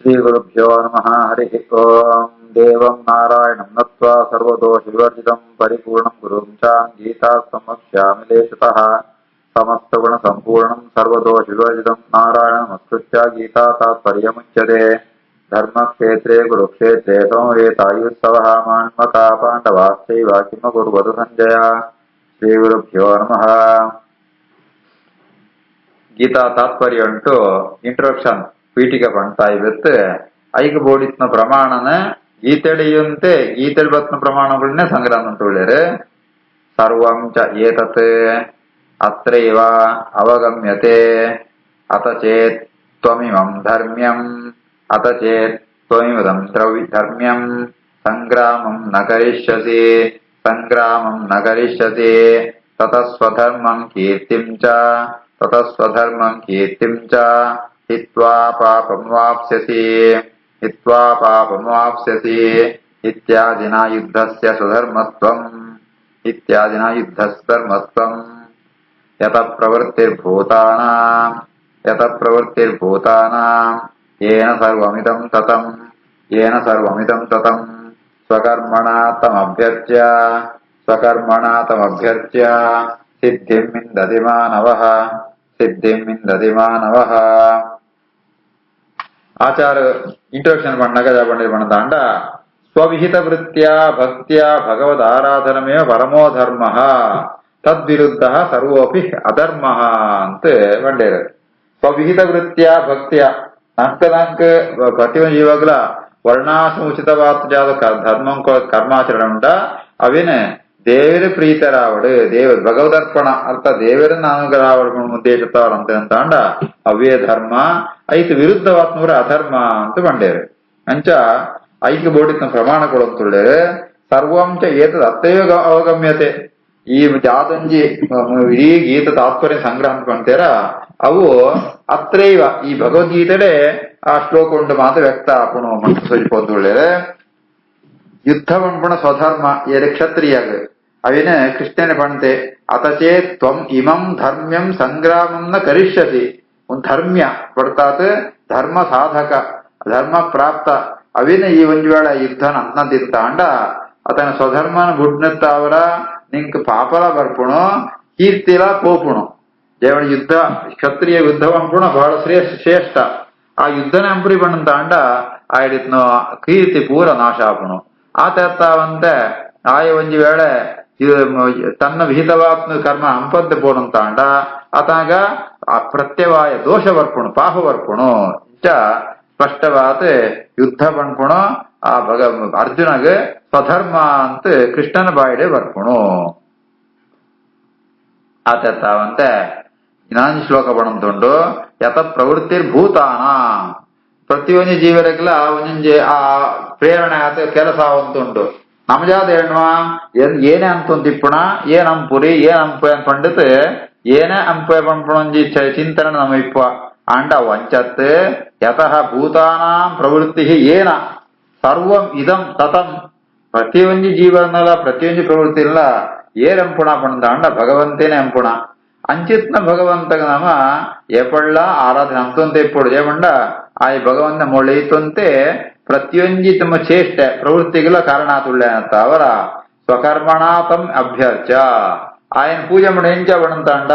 श्रीगुरुभ्यो नमः। हरिः ओम्। देवं नारायणं नत्वा सर्वदोषविवर्जितं परिपूर्णं गुरुं चां गीतास्तमस्यामि लेशतः समस्तगुणसम्पूर्णं सर्वदोषविवर्जितं नारायणमस्कृत्य गीता तात्पर्यमुच्यते। धर्मक्षेत्रे कुरुक्षेत्रे समवेतायुत्सवः मान्मका पाण्डवाश्चैव किमकुर्वत सञ्जय। श्रीगुरुभ्यो नमः. ಗೀತಾ ತಾತ್ಪರ್ಯ ಉಂಟು ಇಂಟ್ರೊಡಕ್ಷನ್ ಪೀಠಿಕೆ ಪಣ್ತಾ ಇವತ್ತು ಐಕ ಬೋಡಿತ್ನ ಪ್ರಮಾಣನ ಗೀತೆಡೆಯುಂತೆ ಗೀತೆಡ್ ಬತ್ನ ಪ್ರಮಾಣಗಳನ್ನೇ ಸಂಗ್ರಹ ಉಂಟುಳ್ಳೇರು. ಸರ್ವಂ ಚ ಏತತ್ ಅತ್ರೈವ ಅವಗಮ್ಯತೆ ಅತ ಚೇತ್ ತ್ವಮಿಮಂ ಧರ್ಮ್ಯಂ ಅತ ಚೇತ್ ತ್ವಮಿಮದಂ ಧರ್ಮ್ಯಂ ಸಂಗ್ರಾಮಂ ನ ಕರಿಷ್ಯಸಿ ಸಂಗ್ರಾಮಂ ನ ಕರಿಷ್ಯಸಿ ತತಃ ಸ್ವಧರ್ಮಂ ಕೀರ್ತಿಂ ಚ ततः स्वधर्मं कीर्तिं च हित्वा पापं वाप्स्यसि इत्यादिना युद्धस्य स्वधर्मत्वम् यतः प्रवृत्तिर्भूतानां येन सर्वमिदं ततं स्वकर्मणा तमभ्यर्च्य सिद्धिं विन्दति मानवः. आचार इंट्रोडक्शन पंड स्वविहित वृत्त्या भक्त्या भगवद आराधनमेव परमो धर्मः तद्विरुद्धः सर्वोपि अधर्मः अंत पंडेर. स्वविहित वृत्त्या भक्त्या नंक प्रतियों जीवगल वर्णाश्रमुचितवाद धर्म कर्माचरण उंट अविन ದೇವರ ಪ್ರೀತರಾವಡು ದೇವರ ಭಗವದರ್ಪಣ ಅರ್ಥ ದೇವರನ್ನ ಅನುಗ್ರಹವಡು ಉದ್ದೇಶಿತವ್ರು ಅಂತ ಅಂಡ ಅವೇ ಧರ್ಮ ಐದು ವಿರುದ್ಧವಾತ್ಮೂರ ಅಧರ್ಮ ಅಂತ ಬಂಡೇರು. ಅಂಚ ಐಕ್ಯ ಬೋಡಿನ ಪ್ರಮಾಣ ಕೊಡಂತುಳ್ಳೇರು. ಸರ್ವಂಚ ಏತದ ಅತ್ತೈವ ಅವಗಮ್ಯತೆ ಈ ಜಾದಂಜಿ ಇಡೀ ಗೀತ ತಾತ್ಪರ್ಯ ಸಂಗ್ರಹ ಅಂದ್ಕೊಂತೀರ ಅವು ಅತ್ರೈವ ಈ ಭಗವದ್ಗೀತೆಡೆ ಆ ಶ್ಲೋಕ ಉಂಟು ಮಾತು ವ್ಯಕ್ತ ಆಪುಣು ಮಂತ್ರ ಸೂಚಿಪೊಂದುಳ್ಳೇರು. ಯುದ್ಧ ಪಂಪುಣ ಸ್ವಧರ್ಮ ಏರೆ ಕ್ಷತ್ರಿಯಾಗ ಅವಿನ ಕೃಷ್ಣನ ಪಂತೆ ಅತಚೇ ತ್ವಂ ಇಮಂ ಧರ್ಮ್ಯಂ ಸಂಗ್ರಾಮಂ ನ ಕರಿಷ್ಯಸಿ. ಒಂದು ಧರ್ಮ್ಯ ಪಡ್ತಾತ್ ಧರ್ಮ ಸಾಧಕ ಧರ್ಮ ಪ್ರಾಪ್ತ ಅವಿನ ಈ ಒಂದು ವೇಳೆ ಯುದ್ಧನ ಅನ್ನದಿತ್ತ ಅಂಡ ಅತನ ಸ್ವಧರ್ಮನ ಬುಡ್ನತ್ತವರ ನಿಂಕ್ ಪಾಪಲ ಬರ್ಪುಣು ಕೀರ್ತಿಲ ಪೋಪುಣು. ದೇವನ ಯುದ್ಧ ಕ್ಷತ್ರಿಯ ಯುದ್ಧ ಪಂಪುಣ ಬಹಳ ಶ್ರೇಷ್ಠ. ಆ ಯುದ್ಧನ ಅಂಪುರಿ ಪಣ್ಣಂತ ಅಂಡ ಆಯ್ಡಿತ್ನ ಕೀರ್ತಿ ಪೂರ ನಾಶ ಆಪುಣು. ಆತವಂತ ಆಯ ಒಂಜಿ ವೇಳೆ ತನ್ನ ವಿಹಿತವಾತ್ಮ ಕರ್ಮ ಅಂಪಂತ ಪೋಣಂತಾಂಡ ಅತಾಗ ಪ್ರತ್ಯವಾಯ ದೋಷ ಬರ್ಪುಣು ಪಾಪ ಬರ್ಪುಣು ಇಂಚ ಸ್ಪಷ್ಟವಾದ ಯುದ್ಧ ಪಣ್ಪುಣು ಆ ಅರ್ಜುನಗ ಸ್ವಧರ್ಮ ಅಂತ ಕೃಷ್ಣನ ಬಾಯಿಡೆ ಬರ್ಪುಣು. ಆತವಂತ ಇನ್ನೊಂದು ಶ್ಲೋಕ ಪಣಂತುಂಡು ಯತ ಪ್ರವೃತ್ತಿರ್ಭೂತಾನ ಪ್ರತಿಯೊಂದು ಜೀವರಿಗೆಲ್ಲ ಒಂದೊಂದು ಆ ಪ್ರೇರಣೆ ಆತ ಕೆಲಸ ಅವಂತುಂಟು. ನಮಜಾದ ಹೆಣ್ವ ಏನೇ ಅಂತೊಂದಿಪ್ಪುಣ ಏನ್ ಅಂಪುರಿ ಏನ್ ಅಂಪ ಪಂಡಿತ್ ಏನೇ ಅಂಪ ಪಂಪುಣಂಜಿ ಚಿಂತನೆ ನಮ ಇಪ್ಪ ಅಂಡ ವಂಚತ್ ಯತಃ ಭೂತಾನಾಂ ಪ್ರವೃತ್ತಿ ಏನ ಸರ್ವಂ ಇದಂ ತತಂ ಪ್ರತಿಯೊಂದು ಜೀವನಲ್ಲ ಪ್ರತಿಯೊಂದು ಪ್ರವೃತ್ತಿ ಇಲ್ಲ ಏರಂಪುಣ ಪಂಡ ಅಂಡ ಭಗವಂತೇನೆ ಅಂಪುಣ ಅಂಚಿತ್ನ ಭಗವಂತಗ ನಮ ಎಪಳ್ಳ ಆರಾಧನೆ ಅಂತಂತೆ ಇಪ್ಪಡು ಏಮಂಡ ಆ ಭಗವಂತ ಮೊಳೆಯಿತಂತೆ ಪ್ರತಿಯೊಂದು ತಮ್ಮ ಚೇಷ್ಟೆ ಪ್ರವೃತ್ತಿಗಳ ಕಾರಣ ತುಳ್ಳೆ ಅಂತ ಅವರ ಸ್ವಕರ್ಮಣಾತಂ ಅಭ್ಯರ್ಚ ఆయన పూజ ఎంచ పడంతాండ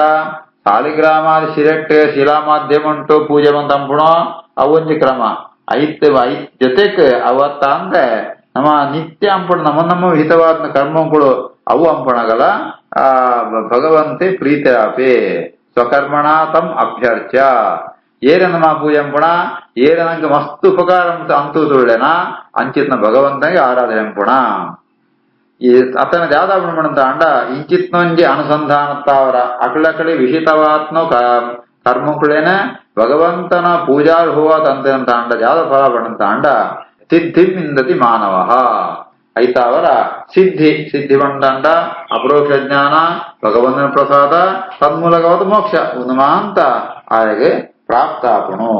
సాలిగ్రామాది ಶಿರಟ್ ಶಿಲಾ ಮಾಧ್ಯಮ ಉಂಟು ಪೂಜೆ ಬಂದಂಪುಣ ಅವೊಂಜಿ ಕ್ರಮ ಐತ್ ಜೊತೆಕ್ ಅವತ್ತ ಅಂದ್ರೆ ನಮ್ಮ ನಿತ್ಯ ಅಂಪುಣ ನಮ್ಮ ಹಿತವಾದ ಕರ್ಮಗಳು ಅವು ಅಂಪಣಗಲ ಆ ಭಗವಂತೆ ಪ್ರೀತರಾಪೆ ಸ್ವಕರ್ಮಣಾತಂ ಅಭ್ಯರ್ಚ ಏನ ನಮ್ಮ ಪೂಜೆ ಅಂಪುಣ ಏನ ನಂಗೆ ಮಸ್ತ್ ಉಪಕಾರ ಅಂತೂ ತುಳ್ಳೆನ ಅಂಚಿತ್ನ ಭಗವಂತನಿಗೆ ಆರಾಧನೆ ಅಂಪುಣ. ಈ ಅತನ ಜಾದಾಪುಣ ಅಂಡ ಇಂಚಿತ್ನೊಂಜಿ ಅನುಸಂಧಾನತ್ತಾವರ ಅಕಳಕಳಿ ವಿಹಿತವಾತ್ನ ಕರ್ಮಕುಳೇನ ಭಗವಂತನ ಪೂಜಾರ್ ಹೋವಾದ ಅಂತ ಅಂಡ ಜಾದ ಫಲ ಪಣಂತ ಅಂಡ ಸಿದ್ಧಿಂ ಇಂದತಿ ಮಾನವ ಐತಾವರ ಸಿದ್ಧಿ ಬಂಡ ಅಪರೋಕ್ಷ ಜ್ಞಾನ ಭಗವಂತನ ಪ್ರಸಾದ ತನ್ಮೂಲಕವಾದ ಮೋಕ್ಷ ಉನ್ಮಾಂತ ಆಯಗೆ ಪ್ರಾಪ್ತಾಪುಣು.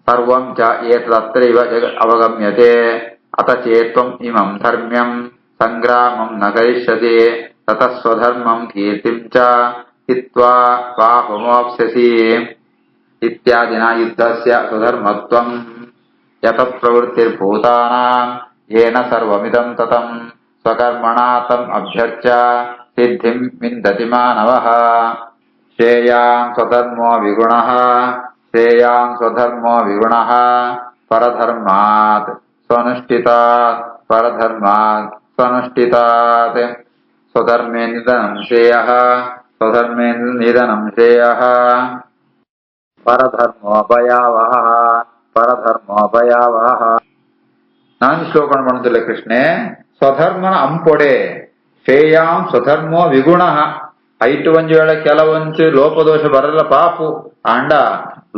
ಸರ್ವಂ ಚ ಏತದತ್ರೈವ ಅವಗಮ್ಯತೆ ಅತ ಚೇತ್ವಂ ಇಮಂ ಧರ್ಮ್ಯಂ ಸಂಗ್ರಾಮಂ ನ ಕರಿಷ್ಯಸಿ ತತಃ ಸ್ವಧರ್ಮಂ ಕೀರ್ತಿಂ ಚ ಹಿತ್ವಾ ಪಾಪಮವಾಪ್ಸ್ಯಸಿ ಇತ್ಯಾದಿನ ಯುದ್ಧಸ್ಯ ಸ್ವಧರ್ಮತ್ವಂ ಯತ ಪ್ರವೃತ್ತಿರ್ಭೂತಾನಾಂ ಯೇನ ಸರ್ವಮಿದಂ ತತಂ ಸ್ವಕರ್ಮಣಾ ತಂ ಅಭ್ಯರ್ಚ್ಯ ಸಿದ್ಧಿಂ ವಿಂದತಿ ಮಾನವಃ. ಶ್ರೇಯಾಂ ಸ್ವಧರ್ಮೋ ವಿಗುಣಃ ಶ್ರೇಯಾಂ ಸ್ವಧರ್ಮೋ ವಿಗುಣಃ ಪರಧರ್ಮಾತ್ ಸ್ವನುಷ್ಠಿತಾತ್ ಪರಧರ್ಮಾತ್ ಸ್ವನುಷ್ಠಿತಾತ್. ಸ್ವಧರ್ಮೇ ನಿಧನಂ ಶ್ರೇಯಃ ಸ್ವಧರ್ಮೇ ನಿಧನಂ ಶ್ರೇಯಃ ಪರಧರ್ಮೋ ಭಯಾವಹ ಪರಧರ್ಮೋ ಭಯಾವಹ. ನಾನು ಶ್ಲೋಕನ ಮಾಡುತ್ತಿಲ್ಲ ಕೃಷ್ಣೆ. ಸ್ವಧರ್ಮನ ಅಂಪೊಡೆ ಶ್ರೇಯಾಂ ಸ್ವಧರ್ಮೋ ವಿಗುಣ. ಐಟು ಒಂಜಿ ವೇಳೆ ಕೆಲವೊಂಚು ಲೋಪದೋಷ ಬರಲ್ಲ ಪಾಪು ಅಂಡ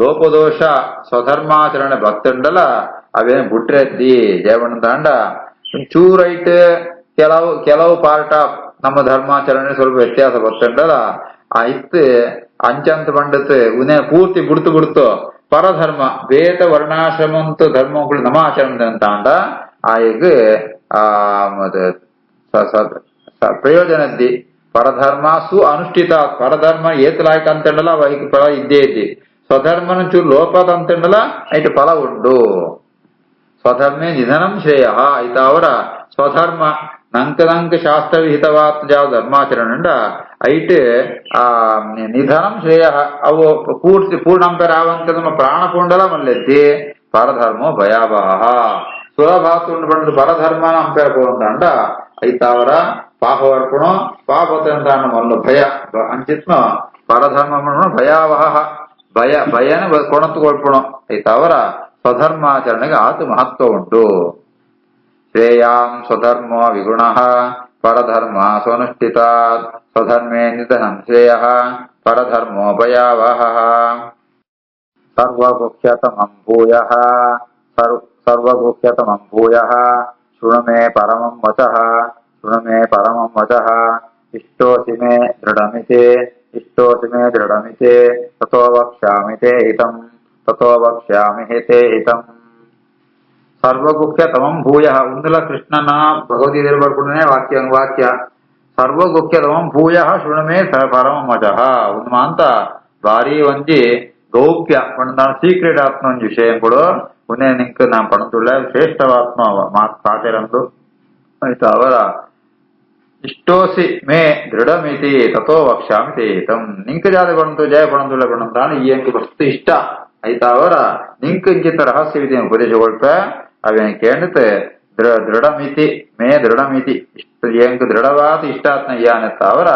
ಲೋಪದೋಷ ಸ್ವಧರ್ಮಾಚರಣೆ ಭಕ್ತಂಡಲ ಅವೇನು ಬಿಟ್ರೆದ್ದಿ ಜಯವಣ್ಣದ ಅಂಡ ಚೂರೈಟ್ ಕೆಲವು ಪಾರ್ಟ್ ಆಫ್ ನಮ್ಮ ಧರ್ಮಾಚರಣೆ ಸ್ವಲ್ಪ ವ್ಯತ್ಯಾಸ ಬರ್ತಂಡಲ್ಲ ಆಯ್ತು ಅಂಚಂತ ಬಂಡತ್ ಉನೇ ಪೂರ್ತಿ ಬಿಡ್ತು ಪರಧರ್ಮ ವೇದ ವರ್ಣಾಶ್ರಮಂತ ಧರ್ಮಗಳು ನಮ್ಮ ಆಚರಣೆ ಅಂತ ಅಂಡ ಆಯ್ಗ ಪ್ರಯೋಜನದ್ದಿ ಪರಧರ್ಮ ಸು ಅನುಷ್ಠಿತ ಪರಧರ್ಮ ಏತಲಾಯ್ಕ ಅಂತಂಡಲ್ಲ ಅವೈಕ್ ಫಲ ಇದ್ದೇ ಇದ್ದಿ. ಸ್ವಧರ್ಮನ ಚೂರು ಲೋಪದ ಅಂತಂಡಲ್ಲ ಐಟ್ ಫಲ ಉಂಡು. ಸ್ವಧರ್ಮೇ ನಿಧನಂ ಶ್ರೇಯ ಐತ ಅವರ ಸ್ವಧರ್ಮ ನಂಕ ಶಾಸ್ತ್ರ ವಿಹಿತವಾದ ಯಾವ ಧರ್ಮಾಚರಣೆ ಉಂಡ ಐಟ್ ನಿಧನಂ ಶ್ರೇಯ ಅವು ಪೂರ್ಣಂಪರ ಆವಂತ ನಮ್ಮ ಪ್ರಾಣ ಪುಂಡಲ ಮಲ್ಲೆದ್ದಿ ಪರಧರ್ಮೋ ಭಯಾವಹ ಸುಲಭಾತು ಬಂದು ಪರಧರ್ಮನ ಅಂಪೇರ ಪೋಂದ ಅಂಡ ಐತ ಅವರ ಪಾಪವರ್ಪಣ ಪಾಪತಂತ ಮಲ್ಲ ಭಯ ಅಂಚಿತ್ನ ಪರಧರ್ಮ ಭಯಾವಹ ಭಯನ ಕೊಣತುಕೊಳ್ಪಣ ಐತ ಅವರ ಸ್ವಧರ್ಮಾಚರಣೆಗೆ ಆತು ಮಹತ್ವ ಉಂಟು. ಶ್ರೇಯಾಂ ಸ್ವಧರ್ಮೋ ವಿಗುಣಃ ಪರಧರ್ಮ ಸ್ವನುಷ್ಠಿತಾತ್ ಸ್ವಧರ್ಮೇ ನಿಧನಂ ಶ್ರೇಯಃ ಪರಧರ್ಮೋ ಭಯಾವಹ. ಸರ್ವಗುಹ್ಯತಮಂ ಭೂಯಃ ಸರ್ವಗುಹ್ಯತಮಂ ಭೂಯಃ ಶೃಣು ಮೇ ಪರಮಂ ವಚಃ ಶೃಣು ಮೇ ಪರಮಂ ವಚಃ ಇಷ್ಟೋಸಿ ಮೇ ದೃಢಮಿತಿ ಇಷ್ಟೋಸಿ ಮೇ ದೃಢಮಿತಿ ತಥೋ ವಕ್ಷ್ಯಾಮಿ ತೇ ಹಿತಂ ತಥೋ ವಕ್ಷ್ಯಾಮಿ ತೇ ಹಿತಂ. ಸರ್ವಗುಹ್ಯತಮಂ ಭೂಯಃ ಒಂದಲ ಕೃಷ್ಣನ ಭಗವದ್ಗೀತೆಯಲ್ಲಿ ಬರ್ಕೊಂಡೇ ವಾಕ್ಯ ಸರ್ವಗುಹ್ಯತಮಂ ಭೂಯಃ ಶೃಣು ಮೇ ಪರಮಂ ವಚಃ ಒಂದು ಮಾಂತ ಭಾರಿ ಒಂಜಿ ಗೌಪ್ಯ ಪಂಡ ಸೀಕ್ರೆಟ್ ಆತ್ಮ ಒಂದು ವಿಷಯ ಕೊಡು ಉನ್ನೇ ನಿಂಕ್ ನಾ ಪಣತುಳ್ಳ ಶ್ರೇಷ್ಠವಾತ್ಮ ಮಾತು ಕಾತೆರಂದು ಆಯ್ತು ಅವರ ಇಷ್ಟೋಸಿ ಮೇ ದೃಢಮಿತಿ ತಥೋ ವಕ್ಷ್ಯಾಮಿ ತೇ ಹಿತಂ. ನಿಂಕ ಜಾತ ಪಣಂತು ಜಯ ಪಣಂತುಳ್ಳ ಪಣಂತಾನು ಈ ಅಂಕ ವಸ್ತು ಇಷ್ಟ ಆಯ್ತಾ ಅವರ ನಿಂಕ ಇಂಕಿತ ರಹಸ್ಯವಿದೆ ಉಪದೇಶಗೊಳ್ಪ ಅವೇನು ಕೇಳಿತೆ ದೃಢಮಿತಿ ಮೇ ದೃಢಮಿತಿ ಇಷ್ಟ ಎಂಕ್ ದೃಢವಾದ ಇಷ್ಟಾತ್ಮ ಯಾನೆತ್ತ ಅವರ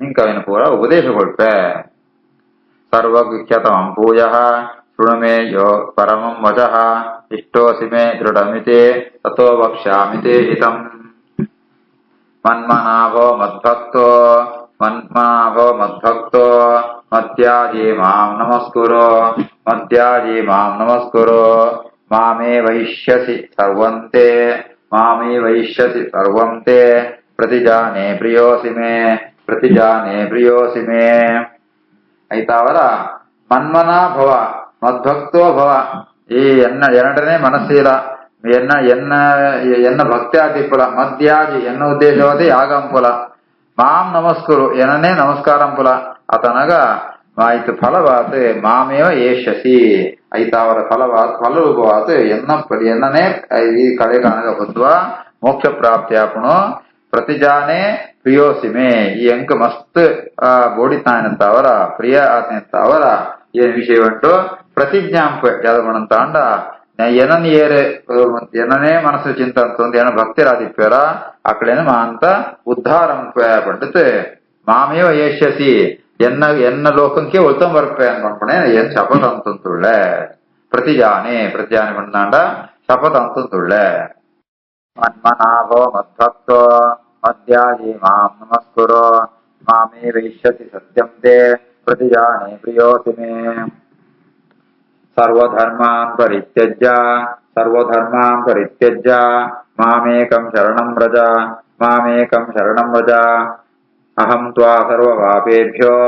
ನಿಂಕ ಅವೇನು ಪೂರ ಉಪದೇಶಗೊಳ್ಪೆ. ಸರ್ವಗುಹ್ಯತಮಂ ಭೂಯಃ ಶೃಣು ಮೇ ಯೋ ಪರಮಂ ವಚಃ ಇಷ್ಟೋಸಿ ಮೇ ದೃಢಮಿತಿ ತಥೋ ವಕ್ಷ್ಯಾಮಿ ತೇ ಹಿತಂ. ಮನ್ಮನಾಭೋ ಮದ್ಭಕ್ತೋ ಮದ್ಯಾಜಿ ಮಾಂ ನಮಸ್ಕುರು ಮದ್ಯಾಜಿ ಮಾಂ ನಮಸ್ಕುರು ಮಾಮೇ ವೈಷ್ಯಸಿ ಸರ್ವಂತೆ ಮಾಮೇ ವೈಷ್ಯಸಿ ಸರ್ವಂತೆ ಪ್ರತಿಜಾನೆ ಪ್ರಿಯೋಸಿ ಮೇ ಪ್ರತಿಜಾನೆ ಪ್ರಿಯೋಸಿ ಮೇ. ಆಯ್ತಾ ಅವರ ಮನ್ಮನ ಭವ ಮದ್ಭಕ್ತೋ ಭವ ಈ ಎರಡನೇ ಮನಸ್ಸೀಲ ಎನ್ನ ಭಕ್ತಿ ಆದಿಪ್ಪುಲ ಮದ್ಯಾಜಿ ಎನ್ನ ಉದ್ದೇಶವಾದಿ ಯಾಗಂಪುಲ ಮಾಂ ನಮಸ್ಕುರು ಎನನೇ ನಮಸ್ಕಾರಂಪುಲ ಅತನಗ ಆಯ್ತು ಫಲವಾತ್ ಮಾಮೇವ ಏಷ್ಯಸಿ ಆಯ್ತಾ ಅವರ ಫಲರೂಪವಾತ್ ಎನ್ನನೇ ಈ ಕಡೆ ಕಾಣಗ ಬದ್ವ ಮೋಕ್ಷ ಪ್ರಾಪ್ತಿಯಾಪಣು ಪ್ರತಿಜಾನೆ ಪ್ರಿಯೋಸಿಮೆ ಈ ಅಂಕ ಮಸ್ತ್ ಬೋಡಿತಾನಂತ ಅವರ ಪ್ರಿಯ ಆತನಂತ ಅವರ ಏನ್ ವಿಷಯ ಉಂಟು ಪ್ರತಿಜ್ಞಾಂಪ ಯಾವ್ದು ಅಂಡ ಎನನ್ ಏರೆ ಎನನೇ ಮನಸ್ಸು ಚಿಂತ ಅಂತಂದು ಏನ ಭಕ್ತಿರಾದಿಪ್ಯರ ಅಕಳೇನು ಮಾಂತ ಉದ್ಧಾರಂಪ ಪಂಡಿತ್ ಮಾಮೇವ ಏಷ್ಯಸಿ ಎನ್ನ ಲೋಕಕ್ಕೆ ಉತ್ತಮ ಬರ್ಪೆ ಅನ್ಕೊಂಡ್ಪಣೆ ಏನ್ ಶಪಥ ಅಂತಂತುಳ್ಳೆ ಪ್ರತಿಜಾನೆ ಬಂದಾಂಡ ಶಪಥ ಅಂತಂತುಳ್ಳೆ. ಮನ್ಮನಾಭೋ ಮದ್ಭಕ್ತೋ ಮದ್ಯಾಜಿ ಮಾಂ ನಮಸ್ಕುರು ಮಾಮೇ ವೈಷ್ಯಸಿ ಸತ್ಯಂ ತೇ ಪ್ರತಿಜಾನೆ ಪ್ರಿಯೋಸಿ ಮೇ. ಸರ್ವಧರ್ಮಾನ್ ಪರಿತ್ಯಜ್ಯ ಮಾಮೇಕಂ ಶರಣಂ ವ್ರಜ ಅಹಂ ತ್ವಾ ಸರ್ವಪಾಪೇಭ್ಯೋ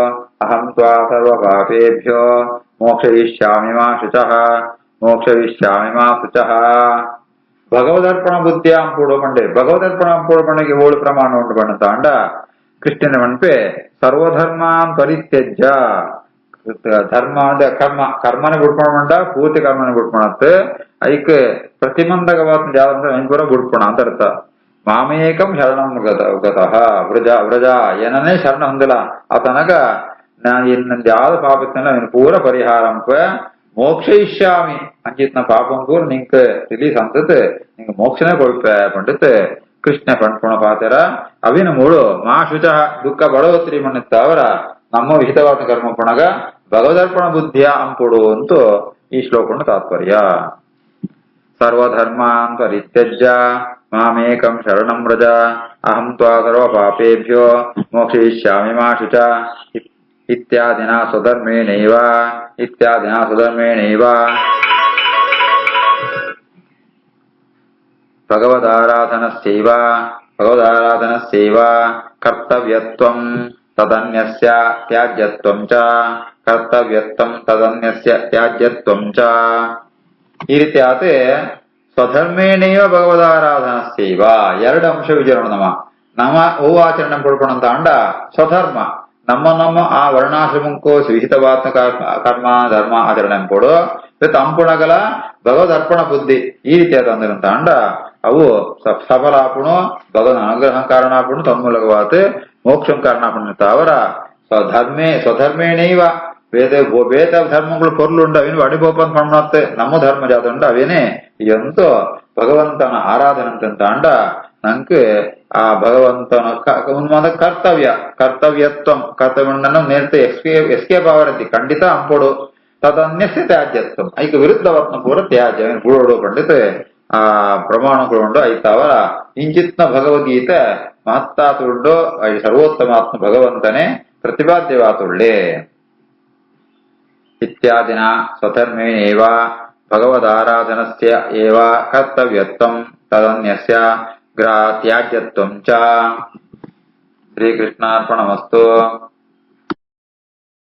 ಮೋಕ್ಷಯಿಷ್ಯಾಮಿ ಮಾ ಶುಚಃ. ಭಗವದರ್ಪಣ ಬುದ್ಧಿಯಾಂ ಪೂಡಪಂಡೆ ಭಗವದರ್ಪಣ ಪೂಡಪಂಡೆಗೆ ಓಳು ಪ್ರಮಾಣ ಉಂಟು ಬಣ್ಣ ತಾಂಡ ಕೃಷ್ಣನ ಮಣ್ಪೆ ಸರ್ವಧರ್ಮಾನ್ ಪರಿತ್ಯಜ್ಯ ಧರ್ಮ ಅಂದ್ರೆ ಕರ್ಮನ ಬಿಡ್ಕೊಂಡ ಪೂರ್ತಿ ಕರ್ಮನ ಬಿಡ್ಕೊಳತ್ ಐಕ್ ಪ್ರತಿಬಂಧಕವಾದ ಯಾವ್ದಂದ್ರೆ ಐನ್ ಕೂಡ ಬಿಡ್ಕೊಣ ಅಂತ ಅರ್ಥ. ಮಾಮೇಕಂ ಶರಣಂ ಗತಃ ವ್ರಜ ಏನನ್ನೇ ಶರಣ ಹೊಂದಿಲ್ಲ ಆತನಗ ಇನ್ನೊಂದು ಯಾವ್ದು ಪಾಪತ್ತಲ್ಲ ಅವನು ಪೂರ ಪರಿಹಾರಂಪ ಮೋಕ್ಷಯಿಷ್ಯಾಮಿ ಅಂಚಿತ್ನ ಪಾಪಂ ಪೂರ ನಿಂಕ್ ರಿಲೀಸ್ ಅಂತತ್ ನಿಂಗೆ ಮೋಕ್ಷನೇ ಕೊಡ್ಪ ಪಂಡಿತ್ ಕೃಷ್ಣ ಪಂಡ್ಕೊಣ ಪಾತೆರ ಅವಿನ ಮೂಳು ಮಾ ಶುಚ ದುಃಖ ಬಡವತ್ರಿ ಮಣ್ಣಿತ್ತ ಅವರ ನಮ್ಮ ವಿಹಿತವಾದ ಕರ್ಮ ಪುಣಗ ಭಗವದರ್ಪಣ ಬುದ್ಧಿಯ ಅಂಪುಡು ಅಂತೂ ಈ ಶ್ಲೋಕನ ತಾತ್ಪರ್ಯ. ಸರ್ವಧರ್ಮಾನ್ ಪರಿತ್ಯಜ್ಯ ಮಾಮೇಕಂ ಶರಣಂ ವ್ರಜ ಅಹಂ ತ್ವಾ ಸರ್ವ ಪಾಪೇಭ್ಯೋ ಮೋಕ್ಷಯಿಷ್ಯಾಮಿ ಮಾ ಶುಚ ಇತ್ಯಾದಿನ ಸ್ವಧರ್ಮೇಣೈವ ಭಗವದಾರಾಧನಸ್ಯೈವ ಕರ್ತವ್ಯತ್ವಂ ತದನ್ಯಸ್ಯ ತ್ಯಾಜ್ಯತ್ವಂ ಚ ಕರ್ತವ್ಯತ್ವಂ ತದನ್ಯಸ್ಯ ತ್ಯಾಜ್ಯತ್ವಂ ಚ. ಈ ರೀತಿ ಆತೆ ಸ್ವಧರ್ಮೇಣೈವ ಭಗವದಾರಾಧನಸ್ಯೈವ ಎರಡು ಅಂಶ ವಿಚಾರ ನಮ್ಮ ಓ ಆಚರಣೆ ಪಡ್ಕೊಂಡಂತ ಅಂಡ ಸ್ವಧರ್ಮ ನಮ್ಮ ಆ ವರ್ಣಾಶ್ರಮಕ್ಕೂ ವಿಹಿತವಾದ ಕರ್ಮ ಧರ್ಮ ಆಚರಣೆ ಕೊಡು ತಂಪುಣಗಲ ಭಗವದರ್ಪಣ ಬುದ್ಧಿ ಈ ರೀತಿಯಾದ ಅಂದಿರಂತ ಅಂಡ ಅವು ಸಫಲಾಪುಣು ಭಗವದ್ ಅನುಗ್ರಹ ಕಾರಣಾಪುಣು ತನ್ಮೂಲಕವಾದ ಮೋಕ್ಷಂ ಕಾರಣಾಪುಣ ಅವರ ಸ್ವಧರ್ಮೇಣೈವ ಬೇತ ಧರ್ಮಗಳು ಪೊರ್ಲುಂಡು ಅವೇನು ಅಡಿಬೋಪನ್ ಪಣ್ಣತ್ತೆ ನಮ್ಮ ಧರ್ಮ ಜಾತ ಉಂಡು ಅವೇನೇ ಎಂತೂ ಭಗವಂತನ ಆರಾಧನೆ ಅಂತ ಅಂಡ ನಂಗೆ ಆ ಭಗವಂತನ ಕರ್ತವ್ಯತ್ವಂ ನೇರತೆ ಎಸ್ಕೇಪ್ ಆವರತಿ ಖಂಡಿತ ಅಂಪೋಡು ತದನ್ಯಸ್ಯ ತ್ಯಾಜ್ಯತ್ವಂ ಐಕ ವಿರುದ್ಧವತ್ನ ಪೂರ ತ್ಯಾಜ್ಯ ಬೂಡೋಡು ಪಂಡಿತ ಆ ಪ್ರಮಾಣಗಳುಂಡು ಐತ ಅವರ ಇಂಚಿತ್ನ ಭಗವದ್ಗೀತೆ ಮಹತ್ತಾತುಂಡು ಸರ್ವೋತ್ತಮಾತ್ಮ ಭಗವಂತನೇ ಪ್ರತಿಪಾದ್ಯವಾತುಳ್ಳೆ. ಇತ್ಯಾದಿನ ಸ್ವಧರ್ಮೇಣೈವ ಭಗವದಾರಾಧನಸ್ಯ ಏವ ಕರ್ತವ್ಯತ್ವಂ ತದನ್ಯಸ್ಯ ತ್ಯಾಜ್ಯತ್ವಂ ಚ. ಶ್ರೀಕೃಷ್ಣಾರ್ಪಣಮಸ್ತು.